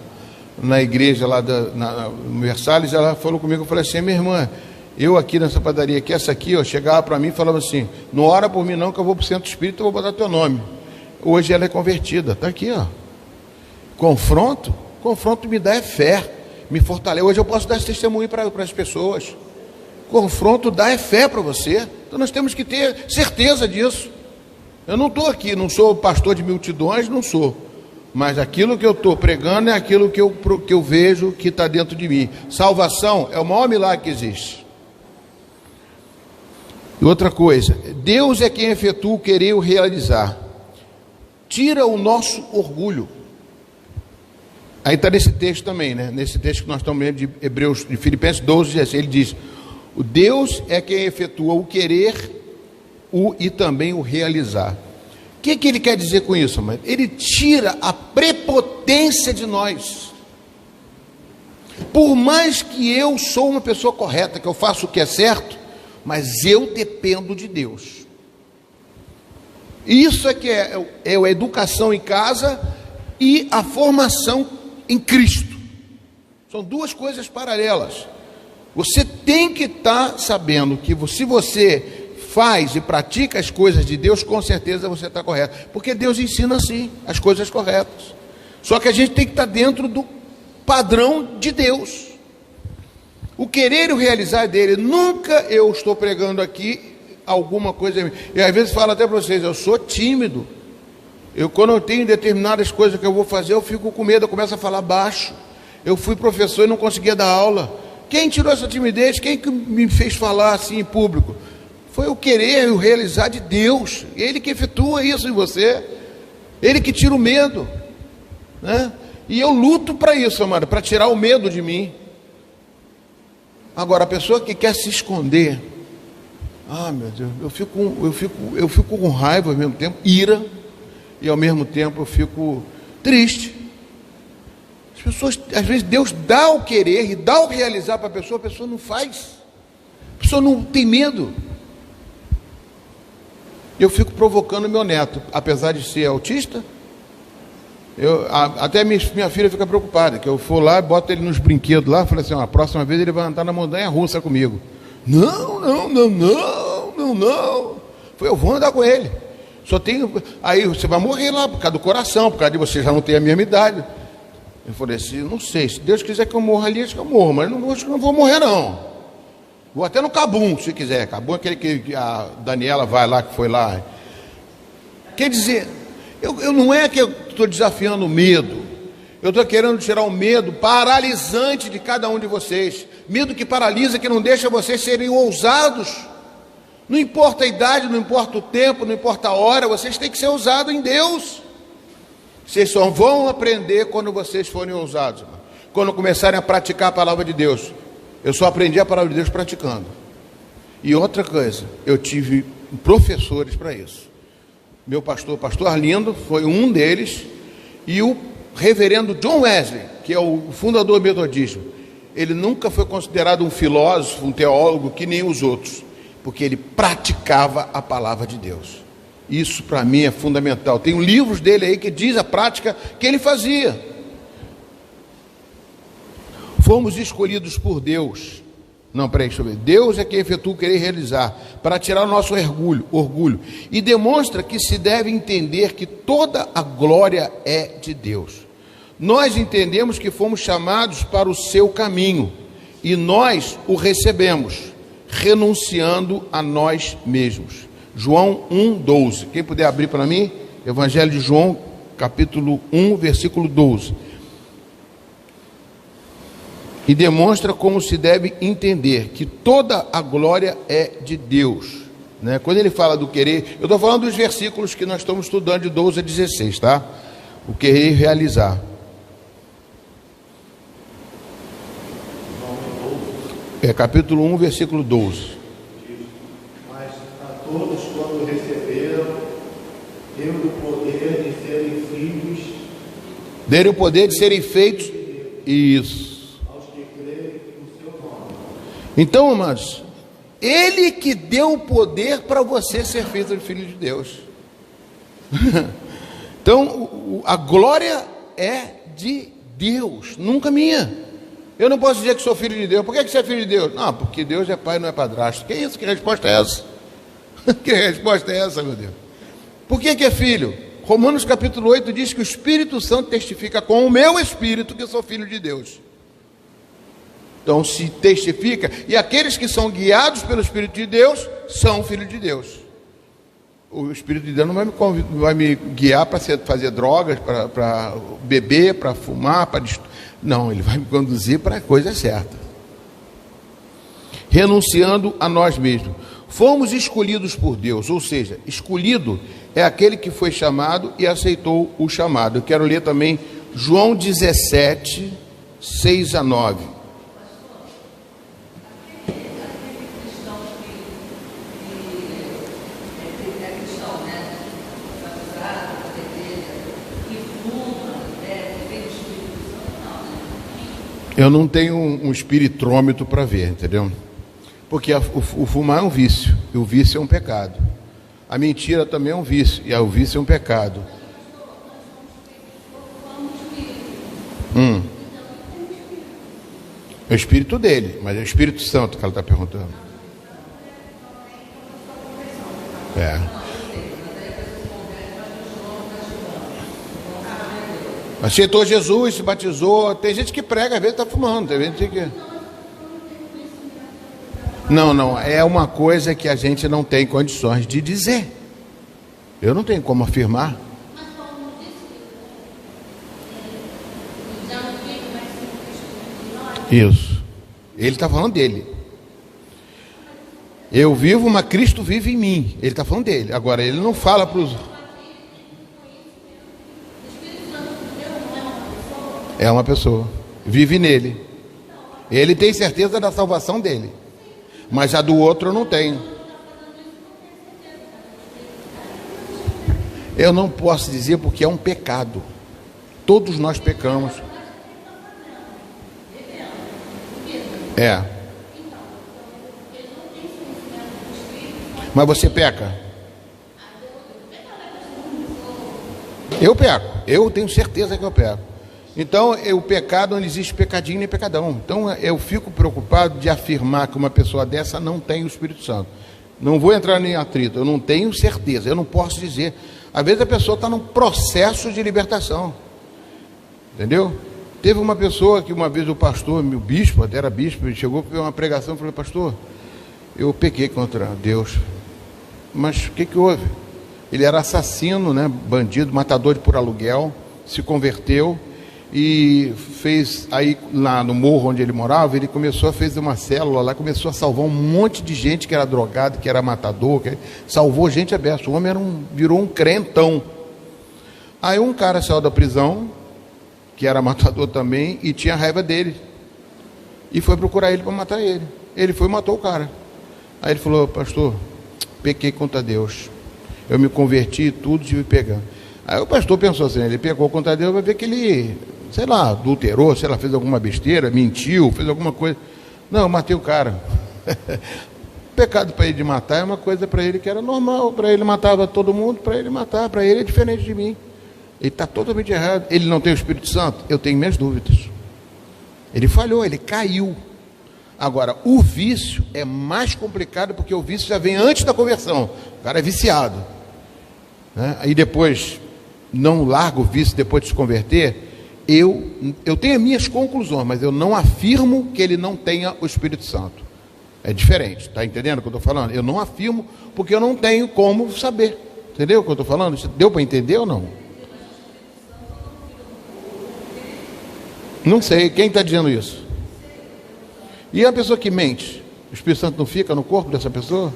na igreja lá no Versalhes, ela falou comigo, eu falei assim, minha irmã, eu aqui nessa padaria aqui, essa aqui, ó, chegava para mim e falava assim, não ora por mim não, que eu vou para o centro espírita, eu vou botar teu nome. Hoje ela é convertida, está aqui, ó. Confronto me dá fé, me fortalece. Hoje eu posso dar esse testemunho para as pessoas. Confronto dá fé para você. Então nós temos que ter certeza disso. Eu não estou aqui, não sou pastor de multidões, não sou. Mas aquilo que eu estou pregando é aquilo que eu vejo que está dentro de mim. Salvação é o maior milagre que existe. E outra coisa, Deus é quem efetua o querer e o realizar. Tira o nosso orgulho. Aí está nesse texto também, né? Nesse texto que nós estamos lendo de Hebreus, de Filipenses 12, ele diz, o Deus é quem efetua o querer e também o realizar. O que ele quer dizer com isso, mãe? Ele tira a prepotência de nós. Por mais que eu sou uma pessoa correta, que eu faço o que é certo, mas eu dependo de Deus. Isso é que é a educação em casa e a formação em Cristo. São duas coisas paralelas. Você tem que estar sabendo que se você faz e pratica as coisas de Deus, com certeza você está correto. Porque Deus ensina assim, as coisas corretas. Só que a gente tem que estar dentro do padrão de Deus. O querer e o realizar dele. Nunca eu estou pregando aqui alguma coisa. E às vezes falo até para vocês, eu sou tímido. Quando eu tenho determinadas coisas que eu vou fazer, eu fico com medo, eu começo a falar baixo. Eu fui professor e não conseguia dar aula. Quem tirou essa timidez? Quem que me fez falar assim em público? Foi o querer e o realizar de Deus. Ele que efetua isso em você. Ele que tira o medo, né? E eu luto para isso, amado, para tirar o medo de mim. Agora, a pessoa que quer se esconder, meu Deus, eu fico com raiva ao mesmo tempo, ira, e ao mesmo tempo eu fico triste. As pessoas, às vezes Deus dá o querer e dá o realizar para a pessoa não faz. A pessoa não tem medo. Eu fico provocando meu neto, apesar de ser autista, até minha filha fica preocupada, que eu for lá, boto ele nos brinquedos lá, falei assim, a próxima vez ele vai andar na montanha russa comigo. Não. Eu vou andar com ele. Aí você vai morrer lá, por causa do coração, por causa de você já não ter a mesma idade. Eu falei assim, não sei, se Deus quiser que eu morra ali, acho que eu morro, mas acho que não vou morrer não. Vou até no Cabum, se quiser. Cabum é aquele que a Daniela vai lá, que foi lá. Quer dizer, eu não é que eu estou desafiando o medo. Eu estou querendo tirar o medo paralisante de cada um de vocês. Medo que paralisa, que não deixa vocês serem ousados. Não importa a idade, não importa o tempo, não importa a hora, vocês têm que ser ousados em Deus. Vocês só vão aprender quando vocês forem ousados, irmão. Quando começarem a praticar a palavra de Deus. Eu só aprendi a palavra de Deus praticando. E outra coisa, eu tive professores para isso. Meu pastor Arlindo, foi um deles, e o reverendo John Wesley, que é o fundador do metodismo. Ele nunca foi considerado um filósofo, um teólogo, que nem os outros, porque ele praticava a palavra de Deus. Isso para mim é fundamental. Tem livros dele aí que diz a prática que ele fazia. Fomos escolhidos por Deus. Não, peraí, deixa eu ver. Deus é quem efetua o querer realizar, para tirar o nosso orgulho. E demonstra que se deve entender que toda a glória é de Deus. Nós entendemos que fomos chamados para o seu caminho, e nós o recebemos, renunciando a nós mesmos. João 1:12. Quem puder abrir para mim, Evangelho de João, capítulo 1, versículo 12. E demonstra como se deve entender que toda a glória é de Deus, né? Quando ele fala do querer, eu estou falando dos versículos que nós estamos estudando de 12 a 16, tá? O querer realizar. Capítulo 1, versículo 12. Mas a todos quando receberam, deu o poder de serem filhos. Deram o poder de serem feitos. Isso. Então, amados, Ele que deu o poder para você ser feito de filho de Deus. Então, a glória é de Deus, nunca minha. Eu não posso dizer que sou filho de Deus. Por que você é filho de Deus? Não, porque Deus é pai, não é padrasto. Que isso? Que resposta é essa? Que resposta é essa, meu Deus? Por que é filho? Romanos capítulo 8 diz que o Espírito Santo testifica com o meu espírito que eu sou filho de Deus. Então se testifica, e aqueles que são guiados pelo Espírito de Deus, são filhos de Deus. O Espírito de Deus não vai me guiar para fazer drogas, para beber, para fumar, não, Ele vai me conduzir para a coisa certa. Renunciando a nós mesmos. Fomos escolhidos por Deus, ou seja, escolhido é aquele que foi chamado e aceitou o chamado. Eu quero ler também João 17, 6 a 9. Eu não tenho um espiritrômetro para ver, entendeu? Porque o fumar é um vício, e o vício é um pecado. A mentira também é um vício, e o vício é um pecado. É o espírito dele, mas é o Espírito Santo que ela está perguntando. Aceitou Jesus, se batizou. Tem gente que prega, às vezes está fumando. Tem gente que... Não, é uma coisa que a gente não tem condições de dizer. Eu não tenho como afirmar. Isso. Ele está falando dele. Eu vivo, mas Cristo vive em mim. Ele está falando dele. Agora, ele não fala para os... É uma pessoa, vive nele. Ele tem certeza da salvação dele, mas a do outro eu não tenho. Eu não posso dizer porque é um pecado. Todos nós pecamos. Mas você peca? Eu peco. Eu tenho certeza que eu peco. Então, o pecado, não existe pecadinho nem pecadão. Então, eu fico preocupado de afirmar que uma pessoa dessa não tem o Espírito Santo. Não vou entrar em atrito, eu não tenho certeza, eu não posso dizer. Às vezes a pessoa está num processo de libertação. Entendeu? Teve uma pessoa que uma vez o pastor, meu bispo, até era bispo, ele chegou para uma pregação e falou: pastor, eu pequei contra Deus. Mas o que houve? Ele era assassino, né? Bandido, matador por aluguel, se converteu. E fez aí lá no morro onde ele morava, ele fez uma célula lá, começou a salvar um monte de gente que era drogado, que era matador, salvou gente aberta. O homem virou um crentão. Aí um cara saiu da prisão, que era matador também, e tinha raiva dele, e foi procurar ele para matar ele. Ele foi e matou o cara. Aí ele falou: pastor, pequei contra Deus, eu me converti e tudo, tive que pegar. Aí o pastor pensou assim: ele pecou contra Deus, vai ver que ele, sei lá, adulterou, sei lá, fez alguma besteira, mentiu, fez alguma coisa. Não, eu matei o cara. O pecado para ele de matar é uma coisa para ele que era normal. Para ele matava todo mundo, para ele matar, para ele é diferente de mim. Ele está totalmente errado. Ele não tem o Espírito Santo? Eu tenho minhas dúvidas. Ele falhou, ele caiu. Agora, o vício é mais complicado, porque o vício já vem antes da conversão. O cara é viciado, né? Aí depois não larga o vício depois de se converter. Eu tenho as minhas conclusões, mas eu não afirmo que ele não tenha o Espírito Santo. É diferente, está entendendo o que eu estou falando? Eu não afirmo, porque eu não tenho como saber. Entendeu o que eu estou falando? Deu para entender ou não? Não sei, quem está dizendo isso? E a pessoa que mente, o Espírito Santo não fica no corpo dessa pessoa?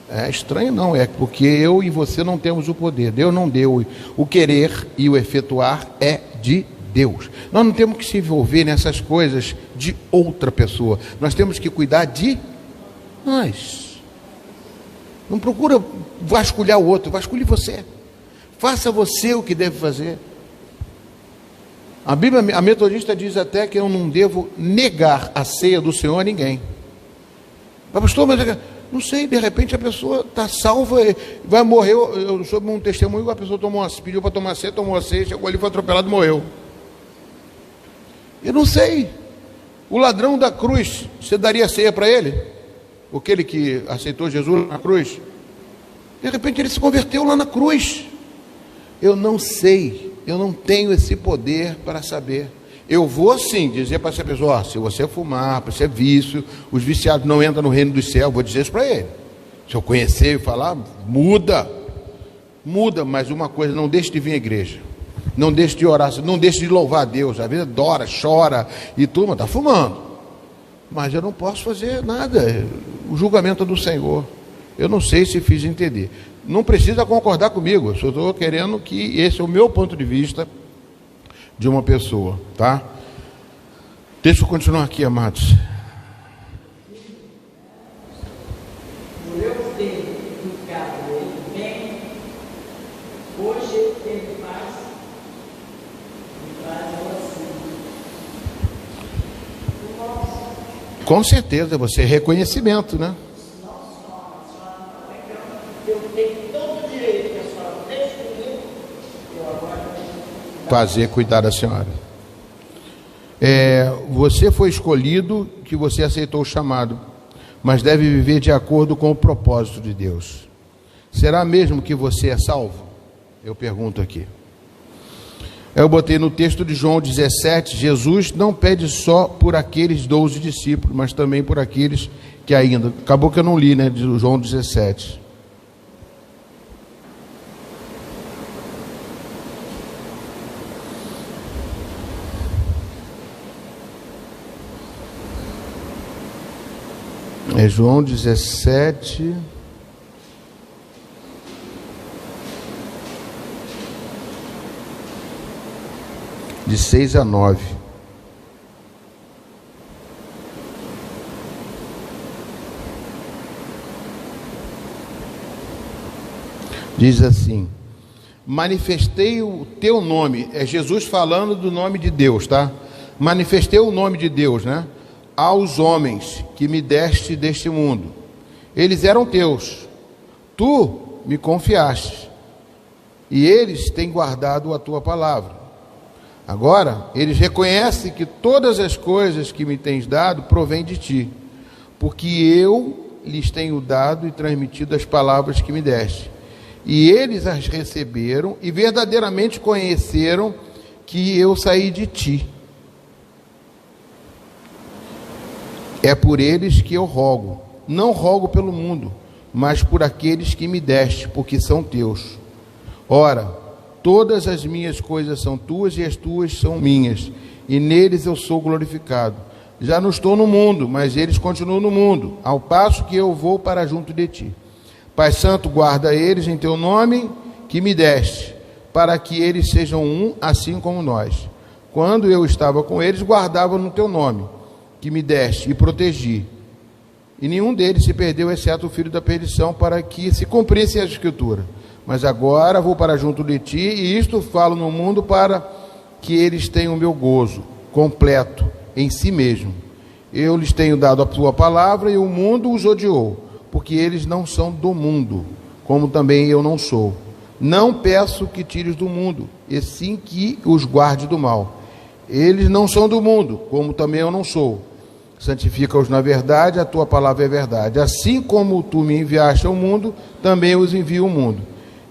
É estranho, não, é porque eu e você não temos o poder. Deus não deu. O querer e o efetuar é de Deus. Nós não temos que se envolver nessas coisas de outra pessoa. Nós temos que cuidar de nós. Não procura vasculhar o outro, vasculhe você. Faça você o que deve fazer. A Bíblia, a metodista diz até que eu não devo negar a ceia do Senhor a ninguém. Mas pastor, mas não sei, de repente a pessoa está salva, vai morrer. Eu soube um testemunho, a pessoa pediu para tomar ceia, tomou a ceia, chegou ali, foi atropelado e morreu. Eu não sei. O ladrão da cruz, você daria ceia para ele? Aquele que aceitou Jesus na cruz? De repente ele se converteu lá na cruz. Eu não sei. Eu não tenho esse poder para saber. Eu vou sim dizer para essa pessoa: se você fumar, se é vício, os viciados não entram no reino dos céus. Vou dizer isso para ele. Se eu conhecer e falar, muda, mas uma coisa: não deixe de vir à igreja, não deixe de orar, não deixe de louvar a Deus. Às vezes adora, chora e turma está fumando, mas eu não posso fazer nada. O julgamento é do Senhor. Eu não sei se fiz entender. Não precisa concordar comigo, eu só estou querendo que esse é o meu ponto de vista de uma pessoa, tá? Deixa eu continuar aqui, amados. Por eu ter ficado ele bem, hoje ele tem paz, me traz assim. Com certeza, você é reconhecimento, né? Eu tenho todo o direito que a senhora fez comigo, eu agora fazer, cuidar da senhora. Você foi escolhido, que você aceitou o chamado, mas deve viver de acordo com o propósito de Deus. Será mesmo que você é salvo? Eu pergunto aqui. Eu botei no texto de João 17, Jesus não pede só por aqueles 12 discípulos, mas também por aqueles que ainda... Acabou que eu não li, né, de João 17. É João 17, de 6 a 9. Diz assim: manifestei o teu nome. É Jesus falando do nome de Deus, tá? Manifestei o nome de Deus, né? Aos homens que me deste deste mundo. Eles eram teus, tu me confiaste, e eles têm guardado a tua palavra. Agora eles reconhecem que todas as coisas que me tens dado provêm de ti, porque eu lhes tenho dado e transmitido as palavras que me deste, e eles as receberam e verdadeiramente conheceram que eu saí de ti. É por eles que eu rogo. Não rogo pelo mundo, mas por aqueles que me deste, porque são teus. Ora, todas as minhas coisas são tuas e as tuas são minhas, e neles eu sou glorificado. Já não estou no mundo, mas eles continuam no mundo, ao passo que eu vou para junto de ti. Pai Santo, guarda eles em teu nome que me deste, para que eles sejam um, assim como nós. Quando eu estava com eles, guardava no teu nome, que me deste, e protegi. E nenhum deles se perdeu, exceto o filho da perdição, para que se cumprisse a Escritura. Mas agora vou para junto de ti, e isto falo no mundo para que eles tenham o meu gozo completo em si mesmo. Eu lhes tenho dado a tua palavra, e o mundo os odiou, porque eles não são do mundo, como também eu não sou. Não peço que tires do mundo, e sim que os guarde do mal. Eles não são do mundo, como também eu não sou. Santifica-os na verdade, a tua palavra é verdade. Assim como tu me enviaste ao mundo, também os envio ao mundo.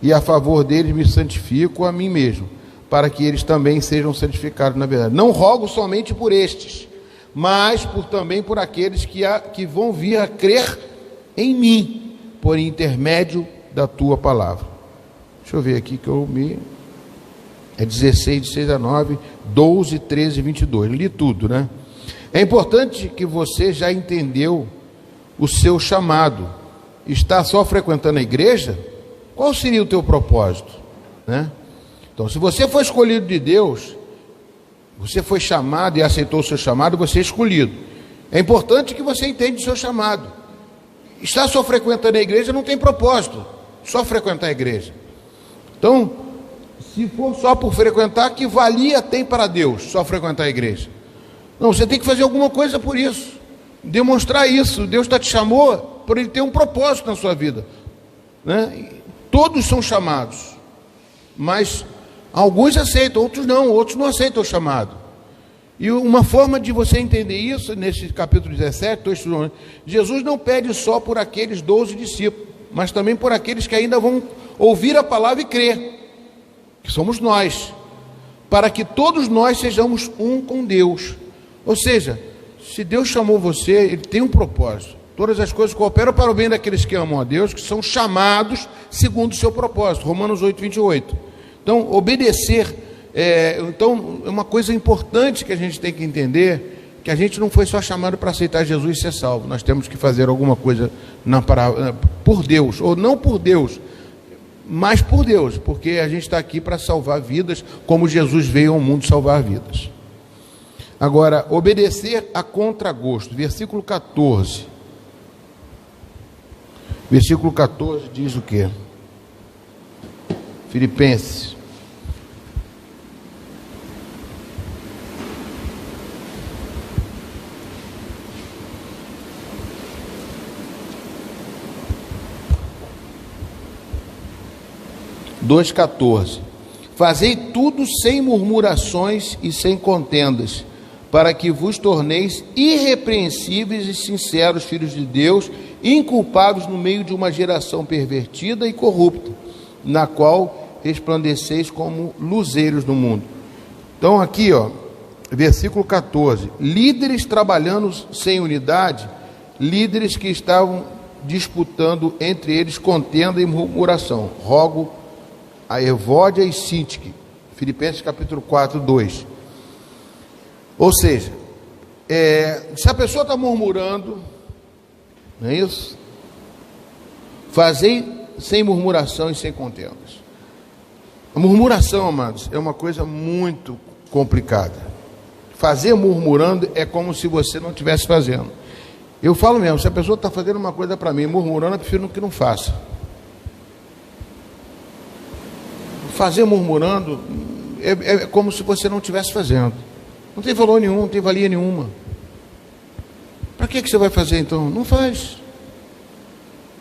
E a favor deles me santifico a mim mesmo, para que eles também sejam santificados na verdade. Não rogo somente por estes, mas também por aqueles que vão vir a crer em mim, por intermédio da tua palavra. Deixa eu ver aqui que é 16, de 6 a 9, 12, 13, 22. Li tudo, né? É importante que você já entendeu o seu chamado. Está só frequentando a igreja? Qual seria o teu propósito, né? Então, se você foi escolhido de Deus, você foi chamado e aceitou o seu chamado, você é escolhido. É importante que você entenda o seu chamado. Está só frequentando a igreja não tem propósito, só frequentar a igreja. Então, se for só por frequentar, que valia tem para Deus só frequentar a igreja? Não, você tem que fazer alguma coisa por isso, demonstrar isso. Deus te chamou por Ele ter um propósito na sua vida, né? Todos são chamados, mas alguns aceitam, outros não aceitam o chamado. E uma forma de você entender isso, nesse capítulo 17, estou estudando, Jesus não pede só por aqueles 12 discípulos, mas também por aqueles que ainda vão ouvir a palavra e crer, que somos nós, para que todos nós sejamos um com Deus. Ou seja, se Deus chamou você, Ele tem um propósito. Todas as coisas cooperam para o bem daqueles que amam a Deus, que são chamados segundo o seu propósito. Romanos 8, 28. Então, obedecer é uma coisa importante que a gente tem que entender, que a gente não foi só chamado para aceitar Jesus e ser salvo. Nós temos que fazer alguma coisa por Deus, ou não por Deus, mas por Deus, porque a gente está aqui para salvar vidas, como Jesus veio ao mundo salvar vidas. Agora, obedecer a contragosto, versículo 14. Versículo 14 diz o quê? Filipenses. Dois 14. Fazei tudo sem murmurações e sem contendas, para que vos torneis irrepreensíveis e sinceros filhos de Deus, inculpáveis no meio de uma geração pervertida e corrupta, na qual resplandeceis como luzeiros no mundo. Então aqui, versículo 14, líderes trabalhando sem unidade, líderes que estavam disputando entre eles contenda e murmuração. Rogo a Evódia e Sintique, Filipenses capítulo 4, 2. Ou seja, se a pessoa está murmurando, não é isso? Fazei sem murmuração e sem contendas. A murmuração, amados, é uma coisa muito complicada. Fazer murmurando é como se você não estivesse fazendo. Eu falo mesmo, se a pessoa está fazendo uma coisa para mim, murmurando, eu prefiro que não faça. Fazer murmurando é como se você não estivesse fazendo. Não tem valor nenhum, não tem valia nenhuma. Para que você vai fazer então? Não faz.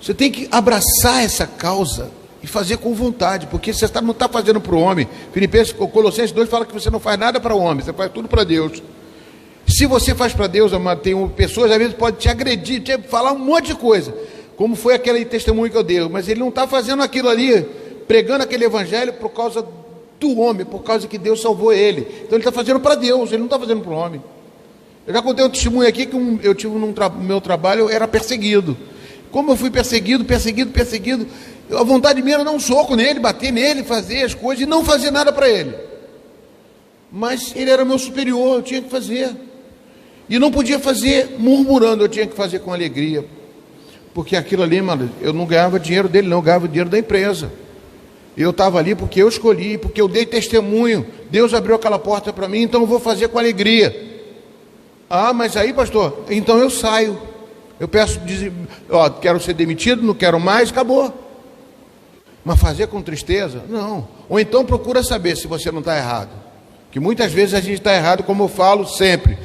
Você tem que abraçar essa causa e fazer com vontade, porque você não está fazendo para o homem. Filipenses, Colossenses 2 fala que você não faz nada para o homem, você faz tudo para Deus. Se você faz para Deus, amado, tem pessoas às vezes podem te agredir, te falar um monte de coisa, como foi aquele testemunho que eu dei, mas ele não está fazendo aquilo ali, pregando aquele evangelho por causa do homem, por causa que Deus salvou ele. Então ele está fazendo para Deus, ele não está fazendo para o homem. Eu já contei um testemunho aqui que eu tive no meu trabalho, eu era perseguido. Como eu fui perseguido, a vontade minha era dar um soco nele, bater nele, fazer as coisas e não fazer nada para ele. Mas ele era meu superior, eu tinha que fazer. E não podia fazer murmurando, eu tinha que fazer com alegria. Porque aquilo ali, mano, eu não ganhava dinheiro dele, não, eu ganhava dinheiro da empresa. Eu estava ali porque eu escolhi, porque eu dei testemunho. Deus abriu aquela porta para mim, então eu vou fazer com alegria. Ah, mas aí, pastor, então eu saio. Eu peço, ó, quero ser demitido, não quero mais, acabou. Mas fazer com tristeza? Não. Ou então procura saber se você não está errado. Que muitas vezes a gente está errado, como eu falo sempre.